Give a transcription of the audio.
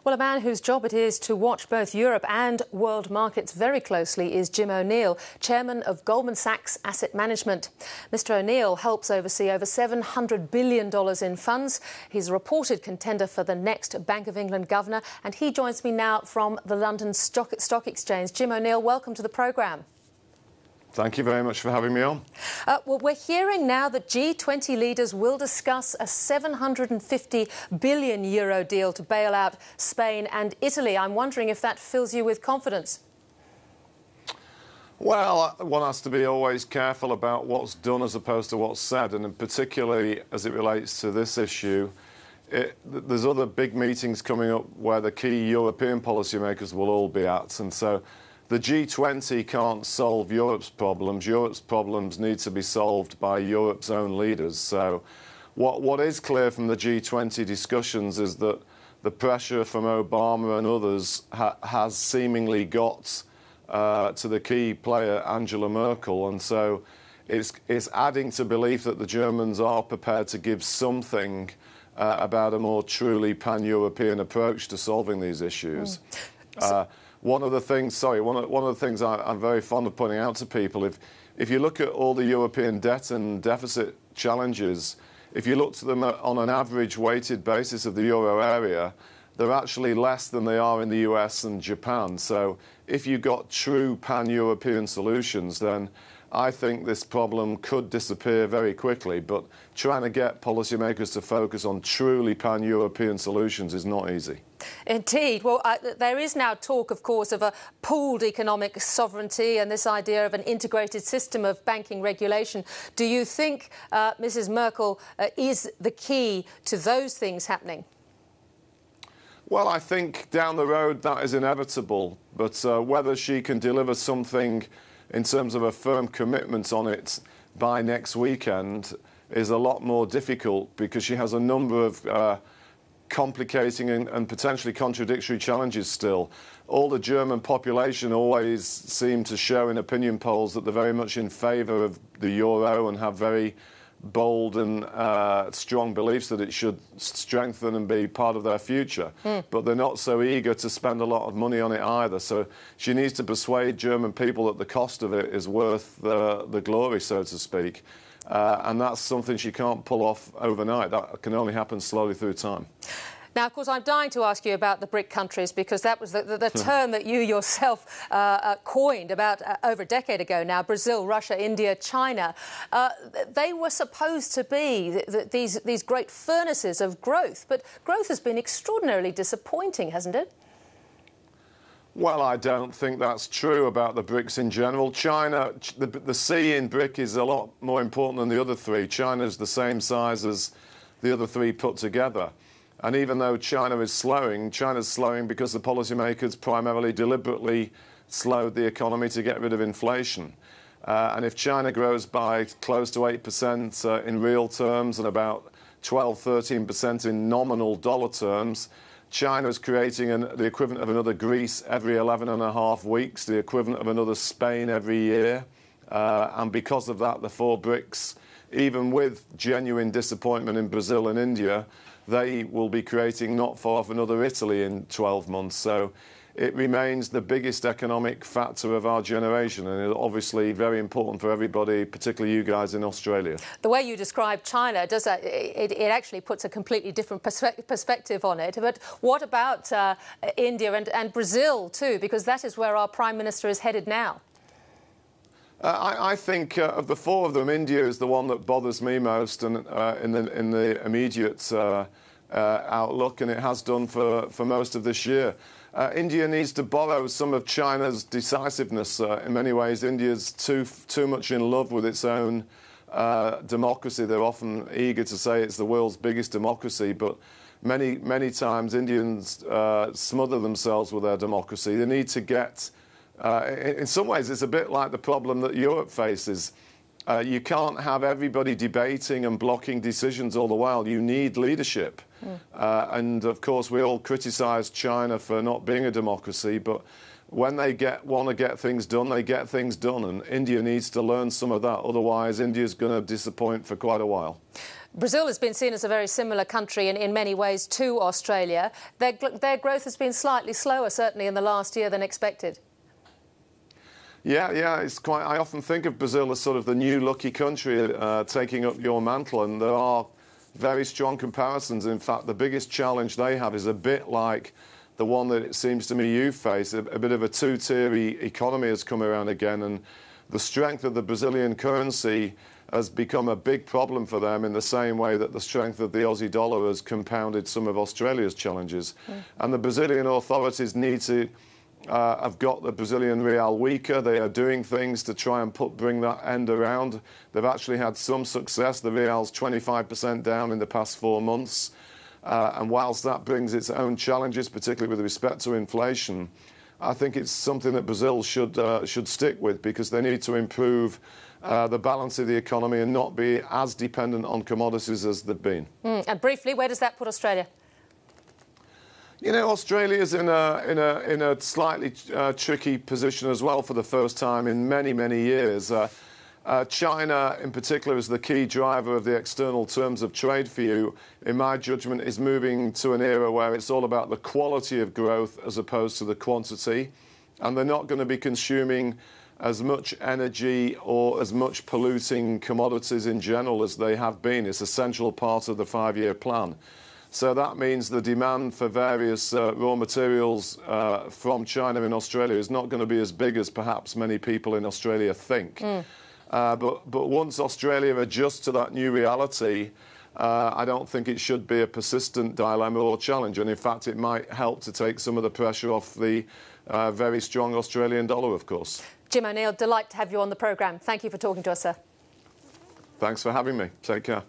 Well, a man whose job it is to watch both Europe and world markets very closely is Jim O'Neill, chairman of Goldman Sachs Asset Management. Mr. O'Neill helps oversee over $700 billion in funds. He's a reported contender for the next Bank of England governor, and he joins me now from the London Stock Exchange. Jim O'Neill, welcome to the programme. Thank you very much for having me on. Well, we're hearing now that G20 leaders will discuss a €750 billion deal to bail out Spain and Italy. I'm wondering if that fills you with confidence. Well, one has to be always careful about what's done as opposed to what's said, and particularly as it relates to this issue. There's other big meetings coming up where the key European policymakers will all be at, and so the G20 can't solve Europe's problems. Europe's problems need to be solved by Europe's own leaders. So what is clear from the G20 discussions is that the pressure from Obama and others has seemingly got to the key player, Angela Merkel. And so it's adding to belief that the Germans are prepared to give something about a more truly pan-European approach to solving these issues. One of the things I'm very fond of pointing out to people, if you look at all the European debt and deficit challenges, if you look to them on an average weighted basis of the euro area, they're actually less than they are in the US and Japan. So if you got true pan-European solutions, then I think this problem could disappear very quickly. But trying to get policymakers to focus on truly pan-European solutions is not easy. Indeed. Well, there is now talk, of course, of a pooled economic sovereignty and this idea of an integrated system of banking regulation. Do you think Mrs. Merkel is the key to those things happening? Well, I think down the road that is inevitable. But whether she can deliver something in terms of a firm commitment on it by next weekend is a lot more difficult, because she has a number of complicating and potentially contradictory challenges still. All the German population always seem to show in opinion polls that they're very much in favour of the euro and have very bold and strong beliefs that it should strengthen and be part of their future. But they're not so eager to spend a lot of money on it either. So she needs to persuade German people that the cost of it is worth the glory, so to speak. And that's something she can't pull off overnight. That can only happen slowly through time. Now, of course, I'm dying to ask you about the BRIC countries, because that was the term that you yourself coined about over a decade ago now. Brazil, Russia, India, China. They were supposed to be these great furnaces of growth, but growth has been extraordinarily disappointing, hasn't it? Well, I don't think that's true about the BRICS in general. China, the C in BRIC is a lot more important than the other three. China's the same size as the other three put together. And even though China's slowing because the policymakers primarily deliberately slowed the economy to get rid of inflation. And if China grows by close to 8% in real terms and about 12–13% in nominal dollar terms, China is creating the equivalent of another Greece every 11.5 weeks, the equivalent of another Spain every year. And because of that, the four BRICS, even with genuine disappointment in Brazil and India, they will be creating not far off another Italy in 12 months. So it remains the biggest economic factor of our generation, and it's obviously very important for everybody, particularly you guys in Australia. The way you describe China, it actually puts a completely different perspective on it. But what about India and Brazil too? Because that is where our Prime Minister is headed now. I think of the four of them, India is the one that bothers me most, and in the immediate outlook, and it has done for most of this year. India needs to borrow some of China's decisiveness. In many ways, India's too much in love with its own democracy. They're often eager to say it's the world's biggest democracy, but many times Indians smother themselves with their democracy. They need to get... in some ways, it's a bit like the problem that Europe faces. You can't have everybody debating and blocking decisions all the while. You need leadership. And, of course, we all criticise China for not being a democracy, but when they want to get things done, they get things done. And India needs to learn some of that. Otherwise, India's going to disappoint for quite a while. Brazil has been seen as a very similar country in many ways to Australia. Their growth has been slightly slower, certainly in the last year, than expected. Yeah, it's quite. I often think of Brazil as sort of the new lucky country taking up your mantle, and there are very strong comparisons. In fact, the biggest challenge they have is a bit like the one that it seems to me you face. A bit of a two-tier economy has come around again, and the strength of the Brazilian currency has become a big problem for them in the same way that the strength of the Aussie dollar has compounded some of Australia's challenges. And the Brazilian authorities need to have got the Brazilian real weaker. They are doing things to try and bring that end around. They've actually had some success. The real's 25% down in the past 4 months. And whilst that brings its own challenges, particularly with respect to inflation, I think it's something that Brazil should stick with, because they need to improve the balance of the economy and not be as dependent on commodities as they've been. And briefly, where does that put Australia? You know, Australia's in a slightly tricky position as well for the first time in many, many years. China, in particular, is the key driver of the external terms of trade for you. In my judgment, is moving to an era where it's all about the quality of growth as opposed to the quantity. And they're not going to be consuming as much energy or as much polluting commodities in general as they have been. It's a central part of the 5-year plan. So that means the demand for various raw materials from China in Australia is not going to be as big as perhaps many people in Australia think. But once Australia adjusts to that new reality, I don't think it should be a persistent dilemma or challenge. And in fact, it might help to take some of the pressure off the very strong Australian dollar, of course. Jim O'Neill, delight to have you on the programme. Thank you for talking to us, sir. Thanks for having me. Take care.